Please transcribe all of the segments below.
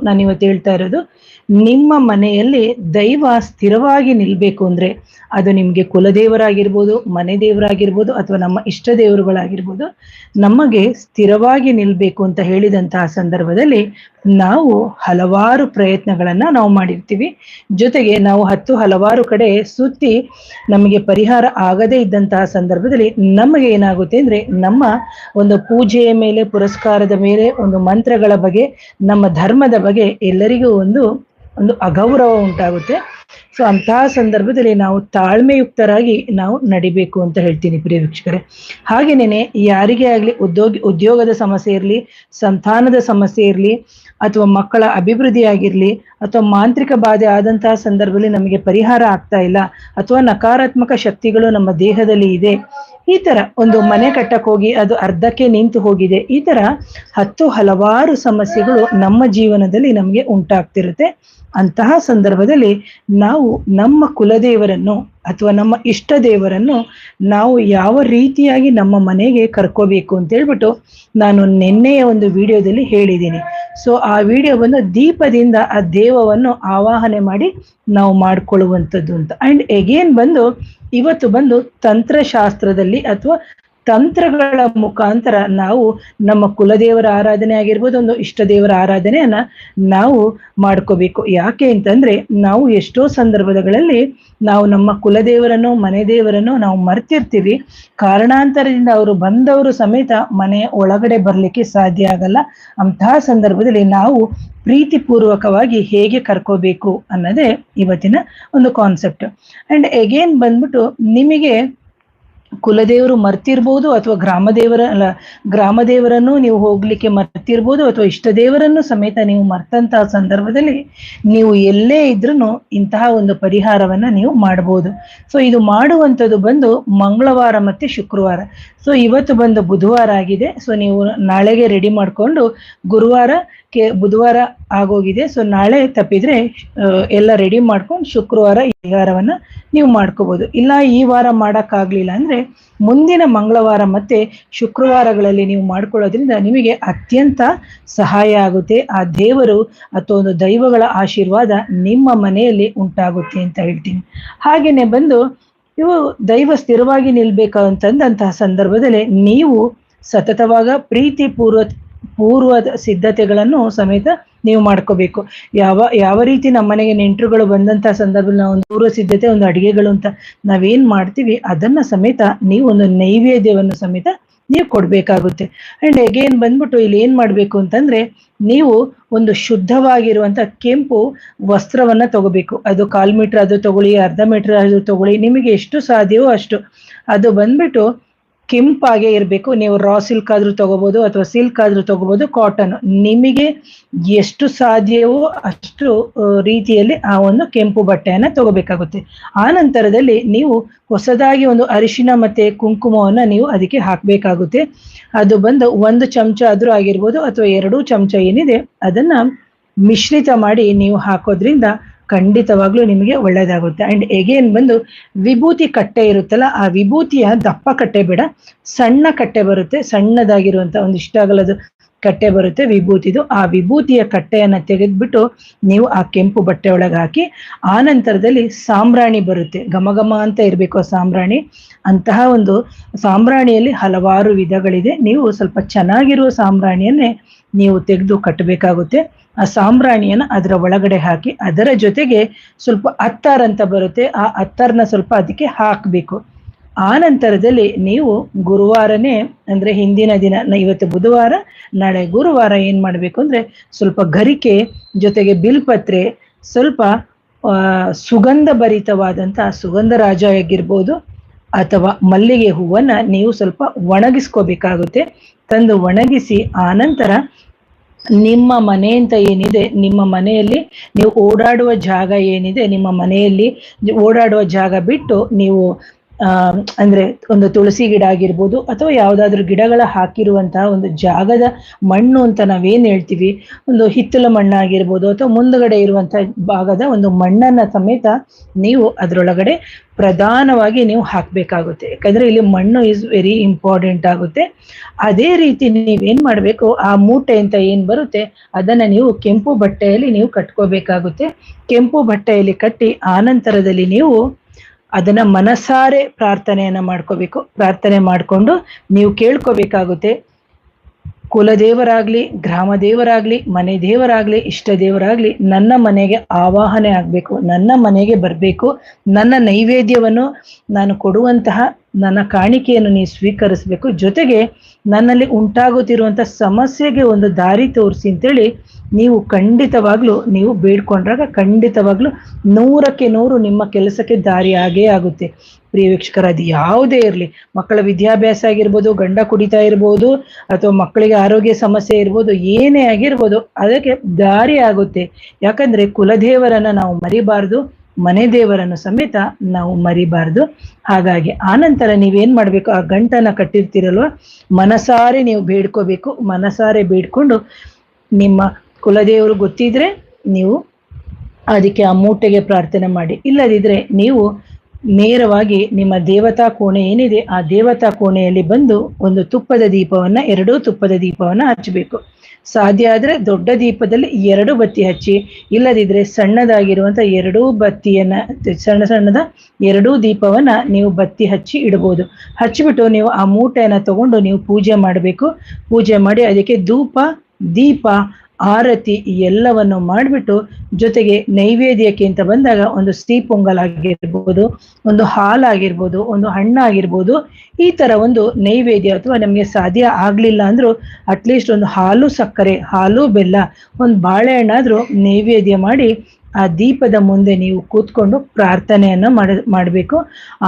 ನಾನು ಇವತ್ತು ಹೇಳ್ತಾ ಇರೋದು, ನಿಮ್ಮ ಮನೆಯಲ್ಲಿ ದೈವ ಸ್ಥಿರವಾಗಿ ನಿಲ್ಬೇಕು ಅಂದ್ರೆ ಅದು ನಿಮ್ಗೆ ಕುಲದೇವರಾಗಿರ್ಬೋದು, ಮನೆ ದೇವರಾಗಿರ್ಬೋದು, ಅಥವಾ ನಮ್ಮ ಇಷ್ಟ ದೇವರುಗಳಾಗಿರ್ಬೋದು, ನಮಗೆ ಸ್ಥಿರವಾಗಿ ನಿಲ್ಬೇಕು ಅಂತ ಹೇಳಿದಂತಹ ಸಂದರ್ಭದಲ್ಲಿ ನಾವು ಹಲವಾರು ಪ್ರಯತ್ನಗಳನ್ನ ನಾವು ಮಾಡಿರ್ತೀವಿ. ಜೊತೆಗೆ ನಾವು ಹಲವಾರು ಕಡೆ ಸುತ್ತಿ ನಮಗೆ ಪರಿಹಾರ ಆಗದೇ ಇದ್ದಂತಹ ಸಂದರ್ಭದಲ್ಲಿ ನಮಗೆ ಏನಾಗುತ್ತೆ ಅಂದ್ರೆ, ನಮ್ಮ ಒಂದು ಪೂಜೆಯ ಮೇಲೆ, ಪುರಸ್ಕಾರದ ಮೇಲೆ, ಒಂದು ಮಂತ್ರಗಳ ಬಗ್ಗೆ, ನಮ್ಮ ಧರ್ಮದ ಬಗ್ಗೆ ಎಲ್ಲರಿಗೂ ಒಂದು ಅಗೌರವ ಉಂಟಾಗುತ್ತೆ. ಸೊ ಅಂತಹ ಸಂದರ್ಭದಲ್ಲಿ ನಾವು ತಾಳ್ಮೆಯುಕ್ತರಾಗಿ ನಾವು ನಡಿಬೇಕು ಅಂತ ಹೇಳ್ತೀನಿ ಪ್ರಿಯ ವೀಕ್ಷಕರೇ. ಹಾಗೇನೇನೆ ಯಾರಿಗೇ ಆಗ್ಲಿ ಉದ್ಯೋಗದ ಸಮಸ್ಯೆ ಇರಲಿ, ಸಂತಾನದ ಸಮಸ್ಯೆ ಇರಲಿ, ಅಥವಾ ಮಕ್ಕಳ ಅಭಿವೃದ್ಧಿ ಆಗಿರ್ಲಿ, ಅಥವಾ ಮಾಂತ್ರಿಕ ಬಾಧೆ ಆದಂತಹ ಸಂದರ್ಭದಲ್ಲಿ ನಮಗೆ ಪರಿಹಾರ ಆಗ್ತಾ ಇಲ್ಲ, ಅಥವಾ ನಕಾರಾತ್ಮಕ ಶಕ್ತಿಗಳು ನಮ್ಮ ದೇಹದಲ್ಲಿ ಇದೆ, ಈ ತರ ಒಂದು ಮನೆ ಕಟ್ಟಕ್ ಹೋಗಿ ಅದು ಅರ್ಧಕ್ಕೆ ನಿಂತು ಹೋಗಿದೆ, ಈ ತರ ಹಲವಾರು ಸಮಸ್ಯೆಗಳು ನಮ್ಮ ಜೀವನದಲ್ಲಿ ನಮಗೆ ಉಂಟಾಗ್ತಿರುತ್ತೆ. ಅಂತಹ ಸಂದರ್ಭದಲ್ಲಿ ನಾವು ನಮ್ಮ ಕುಲದೇವರನ್ನು ಅಥವಾ ನಮ್ಮ ಇಷ್ಟ ದೇವರನ್ನು ನಾವು ಯಾವ ರೀತಿಯಾಗಿ ನಮ್ಮ ಮನೆಗೆ ಕರ್ಕೋಬೇಕು ಅಂತ ಹೇಳ್ಬಿಟ್ಟು ನಾನು ನಿನ್ನೆಯ ಒಂದು ವಿಡಿಯೋದಲ್ಲಿ ಹೇಳಿದ್ದೀನಿ. ಸೊ ಆ ವಿಡಿಯೋ ಬಂದು ದೀಪದಿಂದ ಆ ದೇವವನ್ನು ಆವಾಹನೆ ಮಾಡಿ ನಾವು ಮಾಡ್ಕೊಳ್ಳುವಂಥದ್ದು ಅಂತ. ಅಂಡ್ ಎಗೇನ್ ಇವತ್ತು ತಂತ್ರಶಾಸ್ತ್ರದಲ್ಲಿ ಅಥವಾ ತಂತ್ರಗಳ ಮುಖಾಂತರ ನಾವು ನಮ್ಮ ಕುಲದೇವರ ಆರಾಧನೆ ಆಗಿರ್ಬೋದು, ಒಂದು ಇಷ್ಟ ದೇವರ ಆರಾಧನೆಯನ್ನ ನಾವು ಮಾಡ್ಕೋಬೇಕು. ಯಾಕೆ ಅಂತಂದ್ರೆ, ನಾವು ಎಷ್ಟೋ ಸಂದರ್ಭಗಳಲ್ಲಿ ನಾವು ನಮ್ಮ ಕುಲದೇವರನ್ನು, ಮನೆ ದೇವರನ್ನು ನಾವು ಮರ್ತಿರ್ತೀವಿ. ಕಾರಣಾಂತರದಿಂದ ಅವರು ಬಂದವರು ಸಮೇತ ಮನೆಯ ಒಳಗಡೆ ಬರ್ಲಿಕ್ಕೆ ಸಾಧ್ಯ ಆಗಲ್ಲ. ಅಂತಹ ಸಂದರ್ಭದಲ್ಲಿ ನಾವು ಪ್ರೀತಿಪೂರ್ವಕವಾಗಿ ಹೇಗೆ ಕರ್ಕೋಬೇಕು ಅನ್ನೋದೇ ಇವತ್ತಿನ ಒಂದು ಕಾನ್ಸೆಪ್ಟ್. ಅಂಡ್ ಎಗೇನ್ ನಿಮಗೆ ಕುಲದೇವರು ಮರ್ತಿರ್ಬೋದು, ಅಥವಾ ಗ್ರಾಮದೇವರನ್ನು ನೀವು ಹೋಗ್ಲಿಕ್ಕೆ ಮರ್ತಿರ್ಬೋದು, ಅಥವಾ ಇಷ್ಟ ದೇವರನ್ನು ಸಮೇತ ನೀವು ಮರ್ತಂತಹ ಸಂದರ್ಭದಲ್ಲಿ ನೀವು ಎಲ್ಲೇ ಇದ್ರೂ ಇಂತಹ ಒಂದು ಪರಿಹಾರವನ್ನ ನೀವು ಮಾಡಬಹುದು. ಸೊ ಇದು ಮಾಡುವಂಥದ್ದು ಮಂಗಳವಾರ ಮತ್ತೆ ಶುಕ್ರವಾರ. ಸೊ ಇವತ್ತು ಬುಧವಾರ ಆಗಿದೆ. ಸೊ ನೀವು ನಾಳೆಗೆ ರೆಡಿ ಮಾಡ್ಕೊಂಡು ಬುಧವಾರ ಆಗೋಗಿದೆ. ಸೊ ನಾಳೆ ತಪ್ಪಿದ್ರೆ ಎಲ್ಲ ರೆಡಿ ಮಾಡ್ಕೊಂಡು ಶುಕ್ರವಾರ ಈ ಪರಿಹಾರವನ್ನ ನೀವು ಮಾಡ್ಕೋಬಹುದು. ಇಲ್ಲ ಈ ವಾರ ಮಾಡಕ್ಕಾಗ್ಲಿಲ್ಲ ಅಂದ್ರೆ ಮುಂದಿನ ಮಂಗಳವಾರ ಮತ್ತೆ ಶುಕ್ರವಾರಗಳಲ್ಲಿ ನೀವು ಮಾಡ್ಕೊಳ್ಳೋದ್ರಿಂದ ನಿಮಗೆ ಅತ್ಯಂತ ಸಹಾಯ ಆಗುತ್ತೆ. ಆ ದೇವರು ಅಥವಾ ಒಂದು ದೈವಗಳ ಆಶೀರ್ವಾದ ನಿಮ್ಮ ಮನೆಯಲ್ಲಿ ಉಂಟಾಗುತ್ತೆ ಅಂತ ಹೇಳ್ತೀನಿ. ಹಾಗೇನೆ ಇವು ದೈವ ಸ್ಥಿರವಾಗಿ ನಿಲ್ಬೇಕಂತಂದಂತಹ ಸಂದರ್ಭದಲ್ಲಿ ನೀವು ಸತತವಾಗ ಪೂರ್ವದ ಸಿದ್ಧತೆಗಳನ್ನು ಸಮೇತ ನೀವು ಮಾಡ್ಕೋಬೇಕು. ಯಾವ ರೀತಿ ನಮ್ಮ ಮನೆಗೆ ನೆಂಟರುಗಳು ಬಂದಂತಹ ಸಂದರ್ಭದಲ್ಲಿ ನಾವು ಒಂದು ಪೂರ್ವ ಸಿದ್ಧತೆ, ಒಂದು ಅಡಿಗೆಗಳು ಅಂತ ನಾವೇನ್ ಮಾಡ್ತೀವಿ ಅದನ್ನ ಸಮೇತ ನೀವು ಒಂದು ನೈವೇದ್ಯವನ್ನು ಸಮೇತ ನೀವು ಕೊಡ್ಬೇಕಾಗುತ್ತೆ. ಅಂಡ್ ಅಗೇನ್ ಇಲ್ಲಿ ಏನ್ ಮಾಡ್ಬೇಕು ಅಂತಂದ್ರೆ, ನೀವು ಒಂದು ಶುದ್ಧವಾಗಿರುವಂತ ಕೆಂಪು ವಸ್ತ್ರವನ್ನ ತಗೋಬೇಕು. ಅದು 1/4 ಮೀಟರ್ ಅದು ತಗೊಳ್ಳಿ, ಅರ್ಧ ಮೀಟರ್ ಅದು ತಗೊಳ್ಳಿ, ನಿಮಗೆ ಎಷ್ಟು ಸಾಧ್ಯವೋ ಅಷ್ಟು. ಅದು ಕೆಂಪಾಗೆ ಇರಬೇಕು. ನೀವು ರಾ ಸಿಲ್ಕ್ ಆದ್ರೂ ತಗೋಬಹುದು, ಅಥವಾ ಸಿಲ್ಕ್ ಆದ್ರೂ ತಗೋಬಹುದು, ಕಾಟನ್, ನಿಮಗೆ ಎಷ್ಟು ಸಾಧ್ಯವೋ ಅಷ್ಟು ರೀತಿಯಲ್ಲಿ ಆ ಒಂದು ಕೆಂಪು ಬಟ್ಟೆಯನ್ನ ತಗೋಬೇಕಾಗುತ್ತೆ. ಆ ನಂತರದಲ್ಲಿ ನೀವು ಹೊಸದಾಗಿ ಒಂದು ಅರಿಶಿನ ಮತ್ತೆ ಕುಂಕುಮವನ್ನ ನೀವು ಅದಕ್ಕೆ ಹಾಕ್ಬೇಕಾಗುತ್ತೆ. ಅದು 1 ಚಮಚ ಆದ್ರೂ ಆಗಿರ್ಬೋದು, ಅಥವಾ 2 ಚಮಚ ಏನಿದೆ ಅದನ್ನ ಮಿಶ್ರಿತ ಮಾಡಿ ನೀವು ಹಾಕೋದ್ರಿಂದ ಖಂಡಿತವಾಗ್ಲೂ ನಿಮಗೆ ಒಳ್ಳೇದಾಗುತ್ತೆ. ಅಂಡ್ ಎಗೇನ್ ವಿಭೂತಿ ಕಟ್ಟೆ ಇರುತ್ತಲ್ಲ, ಆ ವಿಭೂತಿಯ ದಪ್ಪ ಕಟ್ಟೆ ಬೇಡ, ಸಣ್ಣ ಕಟ್ಟೆ ಬರುತ್ತೆ, ಸಣ್ಣದಾಗಿರುವಂತ ಒಂದು ಇಷ್ಟ ಆಗಲದು ಕಟ್ಟೆ ಬರುತ್ತೆ ವಿಭೂತಿದು. ಆ ವಿಭೂತಿಯ ಕಟ್ಟೆಯನ್ನ ತೆಗೆದ್ಬಿಟ್ಟು ನೀವು ಆ ಕೆಂಪು ಬಟ್ಟೆ ಒಳಗೆ ಹಾಕಿ, ಆ ನಂತರದಲ್ಲಿ ಸಾಂಬ್ರಾಣಿ ಬರುತ್ತೆ, ಘಮ ಅಂತ ಇರ್ಬೇಕು ಆ ಸಾಂಬ್ರಾಣಿ. ಅಂತಹ ಒಂದು ಸಾಂಬ್ರಾಣಿಯಲ್ಲಿ ಹಲವಾರು ವಿಧಗಳಿದೆ. ನೀವು ಸ್ವಲ್ಪ ಚೆನ್ನಾಗಿರುವ ಸಾಂಬ್ರಾಣಿಯನ್ನೇ ನೀವು ತೆಗೆದು ಕಟ್ಟಬೇಕಾಗುತ್ತೆ. ಆ ಸಾಂಬ್ರಾಣಿಯನ್ನ ಅದರ ಒಳಗಡೆ ಹಾಕಿ, ಅದರ ಜೊತೆಗೆ ಸ್ವಲ್ಪ ಅತ್ತಾರ್ ಅಂತ ಬರುತ್ತೆ, ಆ ಅತ್ತಾರ್ನ ಸ್ವಲ್ಪ ಅದಕ್ಕೆ ಹಾಕಬೇಕು. ಆ ನಂತರದಲ್ಲಿ ನೀವು ಗುರುವಾರನೇ ಅಂದ್ರೆ ಹಿಂದಿನ ದಿನ, ಇವತ್ತು ಬುಧವಾರ, ನಾಳೆ ಗುರುವಾರ ಏನ್ ಮಾಡ್ಬೇಕು ಅಂದ್ರೆ, ಸ್ವಲ್ಪ ಗರಿಕೆ ಜೊತೆಗೆ ಬಿಲ್ಪತ್ರೆ, ಸ್ವಲ್ಪ ಸುಗಂಧ ಭರಿತವಾದಂತ ಸುಗಂಧರಾಜ ಆಗಿರ್ಬೋದು, ಅಥವಾ ಮಲ್ಲಿಗೆ ಹೂವನ್ನ ನೀವು ಸ್ವಲ್ಪ ಒಣಗಿಸ್ಕೋಬೇಕಾಗುತ್ತೆ. ತಂದು ಒಣಗಿಸಿ ಆನಂತರ ನಿಮ್ಮ ಮನೆ ಅಂತ ಏನಿದೆ, ನಿಮ್ಮ ಮನೆಯಲ್ಲಿ ನೀವು ಓಡಾಡುವ ಜಾಗ ಏನಿದೆ, ನಿಮ್ಮ ಮನೆಯಲ್ಲಿ ಓಡಾಡುವ ಜಾಗ ಬಿಟ್ಟು ನೀವು ಅಂದ್ರೆ ಒಂದು ತುಳಸಿ ಗಿಡ ಆಗಿರ್ಬೋದು ಅಥವಾ ಯಾವುದಾದ್ರೂ ಗಿಡಗಳ ಹಾಕಿರುವಂತಹ ಒಂದು ಜಾಗದ ಮಣ್ಣು ಅಂತ ನಾವೇನ್ ಹೇಳ್ತೀವಿ, ಒಂದು ಹಿತ್ತಲ ಮಣ್ಣಾಗಿರ್ಬೋದು ಅಥವಾ ಮುಂದುಗಡೆ ಇರುವಂತಹ ಭಾಗದ ಒಂದು ಮಣ್ಣನ್ನ ಸಮೇತ ನೀವು ಅದರೊಳಗಡೆ ಪ್ರಧಾನವಾಗಿ ನೀವು ಹಾಕಬೇಕಾಗುತ್ತೆ. ಯಾಕಂದ್ರೆ ಇಲ್ಲಿ ಮಣ್ಣು ಇಸ್ ವೆರಿ ಇಂಪಾರ್ಟೆಂಟ್ ಆಗುತ್ತೆ. ಅದೇ ರೀತಿ ನೀವೇನ್ ಮಾಡ್ಬೇಕು, ಆ ಮೂಟೆ ಅಂತ ಏನ್ ಬರುತ್ತೆ ಅದನ್ನ ನೀವು ಕೆಂಪು ಬಟ್ಟೆಯಲ್ಲಿ ನೀವು ಕಟ್ಕೋಬೇಕಾಗುತ್ತೆ. ಕೆಂಪು ಬಟ್ಟೆಯಲ್ಲಿ ಕಟ್ಟಿ ಆನಂತರದಲ್ಲಿ ನೀವು ಅದನ್ನ ಮನಸಾರೆ ಪ್ರಾರ್ಥನೆಯನ್ನ ಮಾಡ್ಕೋಬೇಕು. ಪ್ರಾರ್ಥನೆ ಮಾಡ್ಕೊಂಡು ನೀವು ಕೇಳ್ಕೋಬೇಕಾಗುತ್ತೆ, ಕುಲದೇವರಾಗ್ಲಿ, ಗ್ರಾಮ ದೇವರಾಗ್ಲಿ, ಮನೆ ದೇವರಾಗ್ಲಿ, ಇಷ್ಟ ದೇವರಾಗ್ಲಿ ನನ್ನ ಮನೆಗೆ ಆವಾಹನೆ ಆಗ್ಬೇಕು, ನನ್ನ ಮನೆಗೆ ಬರಬೇಕು, ನನ್ನ ನೈವೇದ್ಯವನ್ನು ನಾನು ಕೊಡುವಂತಹ ನನ್ನ ಕಾಣಿಕೆಯನ್ನು ನೀವು ಸ್ವೀಕರಿಸಬೇಕು, ಜೊತೆಗೆ ನನ್ನಲ್ಲಿ ಉಂಟಾಗುತ್ತಿರುವಂತಹ ಸಮಸ್ಯೆಗೆ ಒಂದು ದಾರಿ ತೋರಿಸಿ ಅಂತೇಳಿ ನೀವು ಖಂಡಿತವಾಗ್ಲೂ ನೀವು ಬೇಡ್ಕೊಂಡ್ರಾಗ ಖಂಡಿತವಾಗ್ಲೂ 100ಕ್ಕೆ 100 ನಿಮ್ಮ ಕೆಲಸಕ್ಕೆ ದಾರಿ ಆಗೇ ಆಗುತ್ತೆ. ಪ್ರಿಯ ವೀಕ್ಷಕರ, ಅದು ಯಾವುದೇ ಇರಲಿ, ಮಕ್ಕಳ ವಿದ್ಯಾಭ್ಯಾಸ ಆಗಿರ್ಬೋದು, ಗಂಡ ಕುಡಿತಾ ಇರ್ಬೋದು, ಅಥವಾ ಮಕ್ಕಳಿಗೆ ಆರೋಗ್ಯ ಸಮಸ್ಯೆ ಇರ್ಬೋದು, ಏನೇ ಆಗಿರ್ಬೋದು ಅದಕ್ಕೆ ದಾರಿ ಆಗುತ್ತೆ. ಯಾಕಂದ್ರೆ ಕುಲದೇವರನ್ನ ನಾವು ಮರಿಬಾರ್ದು, ಮನೆ ದೇವರನ್ನು ಸಮೇತ ನಾವು ಮರಿಬಾರ್ದು. ಹಾಗಾಗಿ ಆನಂತರ ನೀವೇನ್ ಮಾಡ್ಬೇಕು, ಆ ಗಂಟನ್ನ ಕಟ್ಟಿರ್ತೀರಲ್ವ, ಮನಸಾರೆ ನೀವು ಬೇಡ್ಕೋಬೇಕು. ಮನಸಾರೆ ಬೇಡ್ಕೊಂಡು ನಿಮ್ಮ ಕುಲದೇವರು ಗೊತ್ತಿದ್ರೆ ನೀವು ಅದಕ್ಕೆ ಆ ಮೂಟೆಗೆ ಪ್ರಾರ್ಥನೆ ಮಾಡಿ. ಇಲ್ಲದಿದ್ರೆ ನೀವು ನೇರವಾಗಿ ನಿಮ್ಮ ದೇವತಾ ಕೋಣೆ ಏನಿದೆ ಆ ದೇವತಾ ಕೋಣೆಯಲ್ಲಿ ಬಂದು ಒಂದು ತುಪ್ಪದ ದೀಪವನ್ನ, 2 ತುಪ್ಪದ ದೀಪವನ್ನ ಹಚ್ಚಬೇಕು. ಸಾಧ್ಯ ಆದ್ರೆ ದೊಡ್ಡ ದೀಪದಲ್ಲಿ 2 ಬತ್ತಿ ಹಚ್ಚಿ, ಇಲ್ಲದಿದ್ರೆ ಸಣ್ಣದಾಗಿರುವಂತ 2 ಬತ್ತಿಯನ್ನ, ಸಣ್ಣದ 2 ದೀಪವನ್ನ ನೀವು ಬತ್ತಿ ಹಚ್ಚಿ ಇಡಬಹುದು. ಹಚ್ಚಿಬಿಟ್ಟು ನೀವು ಆ ಮೂಟೆಯನ್ನ ತಗೊಂಡು ನೀವು ಪೂಜೆ ಮಾಡಬೇಕು. ಪೂಜೆ ಮಾಡಿ ಅದಕ್ಕೆ ಧೂಪ, ದೀಪ, ಆರತಿ ಎಲ್ಲವನ್ನು ಮಾಡಿಬಿಟ್ಟು, ಜೊತೆಗೆ ನೈವೇದ್ಯಕ್ಕೆ ಅಂತ ಬಂದಾಗ ಒಂದು ಸಿಹಿ ಪೊಂಗಲ್ ಆಗಿರ್ಬೋದು, ಒಂದು ಹಾಲಾಗಿರ್ಬೋದು, ಒಂದು ಹಣ್ಣಾಗಿರ್ಬೋದು, ಈ ತರ ಒಂದು ನೈವೇದ್ಯ, ಅಥವಾ ನಮಗೆ ಸಾಧ್ಯ ಆಗ್ಲಿಲ್ಲ ಅಂದ್ರೂ ಅಟ್ಲೀಸ್ಟ್ ಒಂದು ಹಾಲು ಸಕ್ಕರೆ, ಹಾಲು ಬೆಲ್ಲ, ಒಂದು ಬಾಳೆಹಣ್ಣಾದ್ರೂ ನೈವೇದ್ಯ ಮಾಡಿ ಆ ದೀಪದ ಮುಂದೆ ನೀವು ಕೂತ್ಕೊಂಡು ಪ್ರಾರ್ಥನೆಯನ್ನ ಮಾಡಬೇಕು.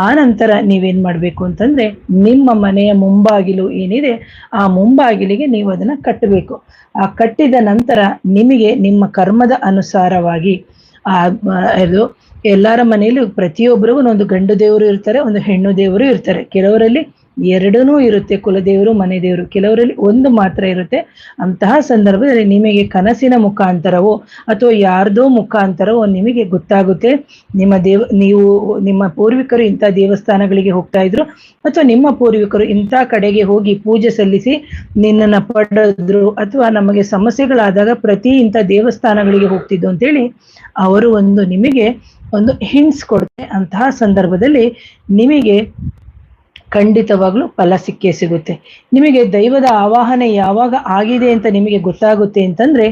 ಆ ನಂತರ ನೀವೇನ್ ಮಾಡ್ಬೇಕು ಅಂತಂದ್ರೆ, ನಿಮ್ಮ ಮನೆಯ ಮುಂಬಾಗಿಲು ಏನಿದೆ ಆ ಮುಂಬಾಗಿಲಿಗೆ ನೀವು ಅದನ್ನ ಕಟ್ಟಬೇಕು. ಆ ಕಟ್ಟಿದ ನಂತರ ನಿಮಗೆ ನಿಮ್ಮ ಕರ್ಮದ ಅನುಸಾರವಾಗಿ ಇದು ಎಲ್ಲರ ಮನೆಯಲ್ಲೂ ಪ್ರತಿಯೊಬ್ಬರಿಗೂ ಒಂದು ಗಂಡು ದೇವರು ಇರ್ತಾರೆ, ಒಂದು ಹೆಣ್ಣು ದೇವರು ಇರ್ತಾರೆ. ಕೆಲವರಲ್ಲಿ 2 ಇರುತ್ತೆ, ಕುಲದೇವರು, ಮನೆ ದೇವರು. ಕೆಲವರಲ್ಲಿ 1 ಮಾತ್ರ ಇರುತ್ತೆ. ಅಂತಹ ಸಂದರ್ಭದಲ್ಲಿ ನಿಮಗೆ ಕನಸಿನ ಮುಖಾಂತರವೋ ಅಥವಾ ಯಾರ್ದೋ ಮುಖಾಂತರವೋ ನಿಮಗೆ ಗೊತ್ತಾಗುತ್ತೆ, ನೀವು ನಿಮ್ಮ ಪೂರ್ವಿಕರು ಇಂಥ ದೇವಸ್ಥಾನಗಳಿಗೆ ಹೋಗ್ತಾ ಇದ್ರು, ಅಥವಾ ನಿಮ್ಮ ಪೂರ್ವಿಕರು ಇಂಥ ಕಡೆಗೆ ಹೋಗಿ ಪೂಜೆ ಸಲ್ಲಿಸಿ ನಿನ್ನನ್ನ ಪಡೆದ್ರು, ಅಥವಾ ನಮಗೆ ಸಮಸ್ಯೆಗಳಾದಾಗ ಪ್ರತಿ ಇಂಥ ದೇವಸ್ಥಾನಗಳಿಗೆ ಹೋಗ್ತಿದ್ದು ಅಂತೇಳಿ ಅವರು ನಿಮಗೆ ಒಂದು ಹಿಂಟ್ಸ್ ಕೊಡುತ್ತೆ. ಅಂತಹ ಸಂದರ್ಭದಲ್ಲಿ ನಿಮಗೆ ಖಂಡಿತವಾಗ್ಲೂ ಫಲ ಸಿಕ್ಕೇ ಸಿಗುತ್ತೆ. ನಿಮಗೆ ದೈವದ ಆವಾಹನೆ ಯಾವಾಗ ಆಗಿದೆ ಅಂತ ನಿಮಗೆ ಗೊತ್ತಾಗುತ್ತೆ ಅಂತಂದ್ರೆ,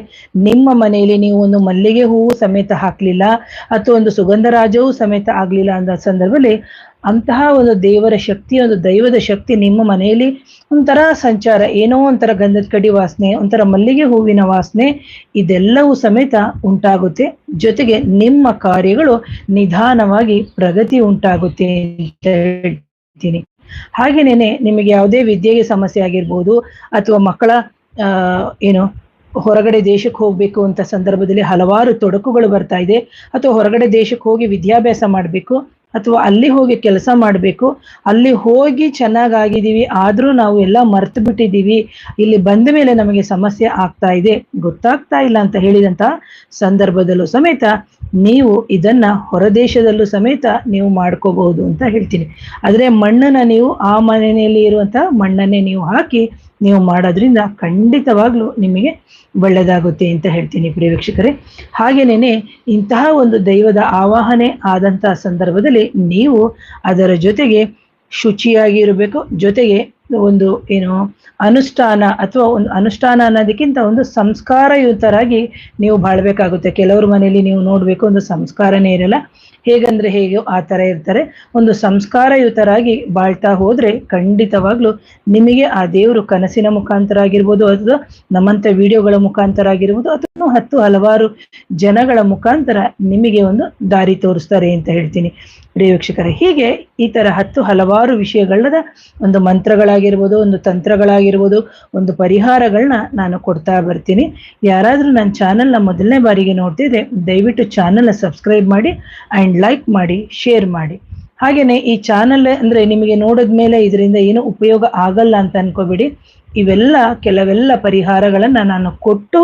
ನಿಮ್ಮ ಮನೆಯಲ್ಲಿ ನೀವು ಒಂದು ಮಲ್ಲಿಗೆ ಹೂವು ಸಮೇತ ಹಾಕ್ಲಿಲ್ಲ, ಅಥವಾ ಒಂದು ಸುಗಂಧರಾಜವೂ ಸಮೇತ ಆಗ್ಲಿಲ್ಲ ಅಂದ ಸಂದರ್ಭದಲ್ಲಿ ಅಂತಹ ಒಂದು ದೇವರ ಶಕ್ತಿ, ಒಂದು ದೈವದ ಶಕ್ತಿ ನಿಮ್ಮ ಮನೆಯಲ್ಲಿ ಒಂಥರ ಸಂಚಾರ, ಏನೋ ಒಂಥರ ಗಂಧದ ಕಡ್ಡಿ ವಾಸನೆ, ಒಂಥರ ಮಲ್ಲಿಗೆ ಹೂವಿನ ವಾಸನೆ, ಇದೆಲ್ಲವೂ ಸಮೇತ ಉಂಟಾಗುತ್ತೆ. ಜೊತೆಗೆ ನಿಮ್ಮ ಕಾರ್ಯಗಳು ನಿಧಾನವಾಗಿ ಪ್ರಗತಿ ಉಂಟಾಗುತ್ತೆ ಅಂತ ಹೇಳ್ತೀನಿ. ಹಾಗೇನೇನೆ ನಿಮಗೆ ಯಾವುದೇ ವಿದ್ಯೆಗೆ ಸಮಸ್ಯೆ ಆಗಿರ್ಬೋದು, ಅಥವಾ ಮಕ್ಕಳ ಹೊರಗಡೆ ದೇಶಕ್ಕೆ ಹೋಗ್ಬೇಕು ಅಂತ ಸಂದರ್ಭದಲ್ಲಿ ಹಲವಾರು ತೊಡಕುಗಳು ಬರ್ತಾ ಇದೆ, ಅಥವಾ ಹೊರಗಡೆ ದೇಶಕ್ಕೆ ಹೋಗಿ ವಿದ್ಯಾಭ್ಯಾಸ ಮಾಡಬೇಕು, ಅಥವಾ ಅಲ್ಲಿ ಹೋಗಿ ಕೆಲಸ ಮಾಡಬೇಕು, ಅಲ್ಲಿ ಹೋಗಿ ಚೆನ್ನಾಗಿದ್ದೀವಿ ಆದ್ರೂ ನಾವು ಎಲ್ಲ ಮರ್ತು ಬಿಟ್ಟಿದ್ದೀವಿ, ಇಲ್ಲಿ ಬಂದ ಮೇಲೆ ನಮಗೆ ಸಮಸ್ಯೆ ಆಗ್ತಾ ಇದೆ, ಗೊತ್ತಾಗ್ತಾ ಇಲ್ಲ ಅಂತ ಹೇಳಿದಂತ ಸಂದರ್ಭದಲ್ಲೂ ಸಮೇತ ನೀವು ಇದನ್ನ ಹೊರದೇಶದಲ್ಲೂ ಸಮೇತ ನೀವು ಮಾಡ್ಕೋಬಹುದು ಅಂತ ಹೇಳ್ತೀನಿ. ಆದ್ರೆ ಮಣ್ಣನ್ನ ನೀವು ಆ ಮನೆಯಲ್ಲಿ ಇರುವಂತಹ ಮಣ್ಣನ್ನೇ ನೀವು ಹಾಕಿ ನೀವು ಮಾಡೋದ್ರಿಂದ ಖಂಡಿತವಾಗ್ಲೂ ನಿಮಗೆ ಒಳ್ಳೆಯದಾಗುತ್ತೆ ಅಂತ ಹೇಳ್ತೀನಿ ಪ್ರಿಯ ವೀಕ್ಷಕರೇ. ಹಾಗೇನೇನೆ ಇಂತಹ ಒಂದು ದೈವದ ಆವಾಹನೆ ಆದಂತಹ ಸಂದರ್ಭದಲ್ಲಿ ನೀವು ಅದರ ಜೊತೆಗೆ ಶುಚಿಯಾಗಿ ಇರಬೇಕು. ಜೊತೆಗೆ ಒಂದು ಅನುಷ್ಠಾನ, ಅಥವಾ ಒಂದು ಅನುಷ್ಠಾನ ಅನ್ನೋದಕ್ಕಿಂತ ಒಂದು ಸಂಸ್ಕಾರಯುತರಾಗಿ ನೀವು ಬಾಳ್ಬೇಕಾಗುತ್ತೆ. ಕೆಲವ್ರ ಮನೆಯಲ್ಲಿ ನೀವು ನೋಡ್ಬೇಕು, ಒಂದು ಸಂಸ್ಕಾರನೇ ಇರಲ್ಲ, ಹೇಗಂದ್ರೆ ಹೇಗೋ ಆ ತರ ಇರ್ತಾರೆ. ಒಂದು ಸಂಸ್ಕಾರಯುತರಾಗಿ ಬಾಳ್ತಾ ಹೋದ್ರೆ ಖಂಡಿತವಾಗ್ಲೂ ನಿಮಗೆ ಆ ದೇವರು ಕನಸಿನ ಮುಖಾಂತರ ಆಗಿರ್ಬೋದು, ಅಥವಾ ನಮ್ಮಂತ ವಿಡಿಯೋಗಳ ಮುಖಾಂತರ ಆಗಿರ್ಬೋದು, ಅಥವಾ ಹಲವಾರು ಜನಗಳ ಮುಖಾಂತರ ನಿಮಗೆ ಒಂದು ದಾರಿ ತೋರಿಸ್ತಾರೆ ಅಂತ ಹೇಳ್ತೀನಿ ಪ್ರಿಯ ವೀಕ್ಷಕರೇ. ಹೀಗೆ ಈ ತರ ಹಲವಾರು ವಿಷಯಗಳದ ಒಂದು ಮಂತ್ರಗಳಾಗಿರ್ಬೋದು, ಒಂದು ತಂತ್ರಗಳಾಗಿರ್ಬೋದು, ಒಂದು ಪರಿಹಾರಗಳನ್ನ ನಾನು ಕೊಡ್ತಾ ಬರ್ತೀನಿ. ಯಾರಾದ್ರೂ ನನ್ನ ಚಾನೆಲ್ನ ಮೊದಲನೇ ಬಾರಿಗೆ ನೋಡ್ತಿದ್ರೆ ದಯವಿಟ್ಟು ಚಾನೆಲ್ನ ಸಬ್ಸ್ಕ್ರೈಬ್ ಮಾಡಿ ಅಂಡ್ ಲೈಕ್ ಮಾಡಿ, ಶೇರ್ ಮಾಡಿ. ಹಾಗೇನೆ ಈ ಚಾನಲ್ ಅಂದ್ರೆ ನಿಮಗೆ ನೋಡಿದ್ಮೇಲೆ ಇದರಿಂದ ಏನು ಉಪಯೋಗ ಆಗಲ್ಲ ಅಂತ ಅನ್ಕೋಬೇಡಿ. ಇವೆಲ್ಲ ಕೆಲವೆಲ್ಲ ಪರಿಹಾರಗಳನ್ನ ನಾನು ಕೊಟ್ಟು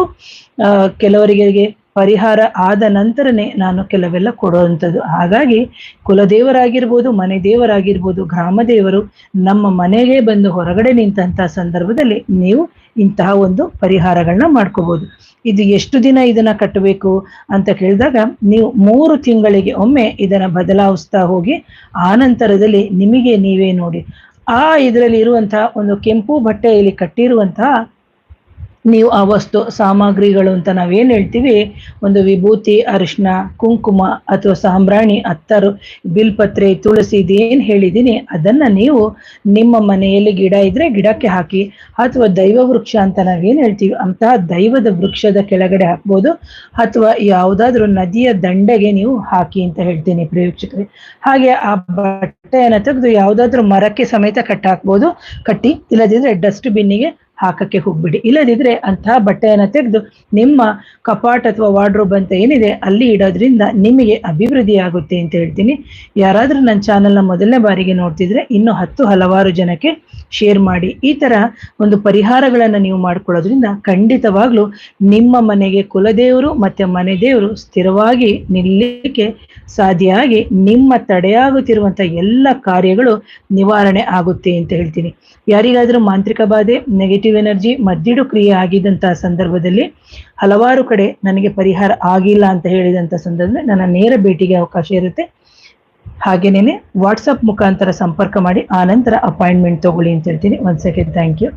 ಕೆಲವರಿಗೆ ಪರಿಹಾರ ಆದ ನಂತರನೇ ನಾನು ಕೆಲವೆಲ್ಲ ಕೊಡುವಂಥದ್ದು. ಹಾಗಾಗಿ ಕುಲದೇವರಾಗಿರ್ಬೋದು, ಮನೆ ದೇವರಾಗಿರ್ಬೋದು, ಗ್ರಾಮ ದೇವರು ನಮ್ಮ ಮನೆಗೆ ಬಂದು ಹೊರಗಡೆ ನಿಂತಹ ಸಂದರ್ಭದಲ್ಲಿ ನೀವು ಇಂತಹ ಒಂದು ಪರಿಹಾರಗಳನ್ನ ಮಾಡ್ಕೋಬಹುದು. ಇದು ಎಷ್ಟು ದಿನ ಇದನ್ನ ಕಟ್ಟಬೇಕು ಅಂತ ಕೇಳಿದಾಗ, ನೀವು 3 ತಿಂಗಳಿಗೆ ಒಮ್ಮೆ ಇದನ್ನ ಬದಲಾಯಿಸ್ತಾ ಹೋಗಿ, ಆ ನಂತರದಲ್ಲಿ ನಿಮಗೆ ನೀವೇ ನೋಡಿ ಇದರಲ್ಲಿ ಇರುವಂತಹ ಒಂದು ಕೆಂಪು ಬಟ್ಟೆಯಲ್ಲಿ ಕಟ್ಟಿರುವಂತಹ ನೀವು ಆ ವಸ್ತು ಸಾಮಗ್ರಿಗಳು ಅಂತ ನಾವೇನ್ ಹೇಳ್ತೀವಿ, ಒಂದು ವಿಭೂತಿ, ಅರಿಶಿನ, ಕುಂಕುಮ ಅಥವಾ ಸಾಂಬ್ರಾಣಿ, ಅತ್ತರು, ಬಿಲ್ಪತ್ರೆ, ತುಳಸಿ, ಇದೇನ್ ಹೇಳಿದೀನಿ ಅದನ್ನ ನೀವು ನಿಮ್ಮ ಮನೆಯಲ್ಲಿ ಗಿಡ ಇದ್ರೆ ಗಿಡಕ್ಕೆ ಹಾಕಿ, ಅಥವಾ ದೈವ ವೃಕ್ಷ ಅಂತ ನಾವೇನ್ ಹೇಳ್ತೀವಿ ಅಂತಹ ದೈವದ ವೃಕ್ಷದ ಕೆಳಗಡೆ ಹಾಕ್ಬೋದು, ಅಥವಾ ಯಾವುದಾದ್ರೂ ನದಿಯ ದಂಡೆಗೆ ನೀವು ಹಾಕಿ ಅಂತ ಹೇಳ್ತೀನಿ ಪ್ರೇಕ್ಷಕರೇ. ಹಾಗೆ ಆ ಬಟ್ಟೆಯನ್ನು ತೆಗೆದು ಯಾವುದಾದ್ರೂ ಮರಕ್ಕೆ ಸಮೇತ ಕಟ್ಟಾಕ್ಬೋದು, ಕಟ್ಟಿ ಇಲ್ಲದಿದ್ರೆ ಡಸ್ಟ್ ಬಿನ್ನಿಗೆ ಹಾಕಕ್ಕೆ ಹೋಗ್ಬಿಡಿ. ಇಲ್ಲದಿದ್ರೆ ಅಂತಹ ಬಟ್ಟೆಯನ್ನ ತೆಗೆದು ನಿಮ್ಮ ಕಪಾಟ್ ಅಥವಾ ವಾರ್ಡ್ರೋಬ್ ಅಂತ ಏನಿದೆ ಅಲ್ಲಿ ಇಡೋದ್ರಿಂದ ನಿಮಗೆ ಅಭಿವೃದ್ಧಿ ಆಗುತ್ತೆ ಅಂತ ಹೇಳ್ತೀನಿ. ಯಾರಾದ್ರೂ ನನ್ನ ಚಾನೆಲ್ನ ಮೊದಲನೇ ಬಾರಿಗೆ ನೋಡ್ತಿದ್ರೆ ಇನ್ನೂ ಹಲವಾರು ಜನಕ್ಕೆ ಶೇರ್ ಮಾಡಿ. ಈ ತರ ಒಂದು ಪರಿಹಾರಗಳನ್ನ ನೀವು ಮಾಡ್ಕೊಳ್ಳೋದ್ರಿಂದ ಖಂಡಿತವಾಗ್ಲೂ ನಿಮ್ಮ ಮನೆಗೆ ಕುಲದೇವರು ಮತ್ತೆ ಮನೆ ದೇವರು ಸ್ಥಿರವಾಗಿ ನಿಲ್ಲಲಿಕ್ಕೆ ಸಾಧ್ಯ ಆಗಿ ನಿಮ್ಮ ತಡೆಯಾಗುತ್ತಿರುವಂತ ಎಲ್ಲ ಕಾರ್ಯಗಳು ನಿವಾರಣೆ ಆಗುತ್ತೆ ಅಂತ ಹೇಳ್ತೀನಿ. ಯಾರಿಗಾದ್ರೂ ಮಾಂತ್ರಿಕ ಬಾಧೆ, ನೆಗೆಟಿವ್ ಎನರ್ಜಿ, ಮದ್ದಿಡು ಕ್ರಿಯೆ ಆಗಿದ್ದಂತಹ ಸಂದರ್ಭದಲ್ಲಿ ಹಲವಾರು ಕಡೆ ನನಗೆ ಪರಿಹಾರ ಆಗಿಲ್ಲ ಅಂತ ಹೇಳಿದಂತ ಸಂದರ್ಭದಲ್ಲಿ ನನ್ನ ನೇರ ಭೇಟಿಗೆ ಅವಕಾಶ ಇರುತ್ತೆ. ಹಾಗೇನೇನೆ ವಾಟ್ಸಪ್ ಮುಖಾಂತರ ಸಂಪರ್ಕ ಮಾಡಿ, ಆ ನಂತರ ಅಪಾಯಿಂಟ್ಮೆಂಟ್ ತಗೊಳ್ಳಿ ಅಂತ ಹೇಳ್ತೀನಿ. ಒಂದ್ ಸೆಕೆಂಡ್, ಥ್ಯಾಂಕ್ ಯು.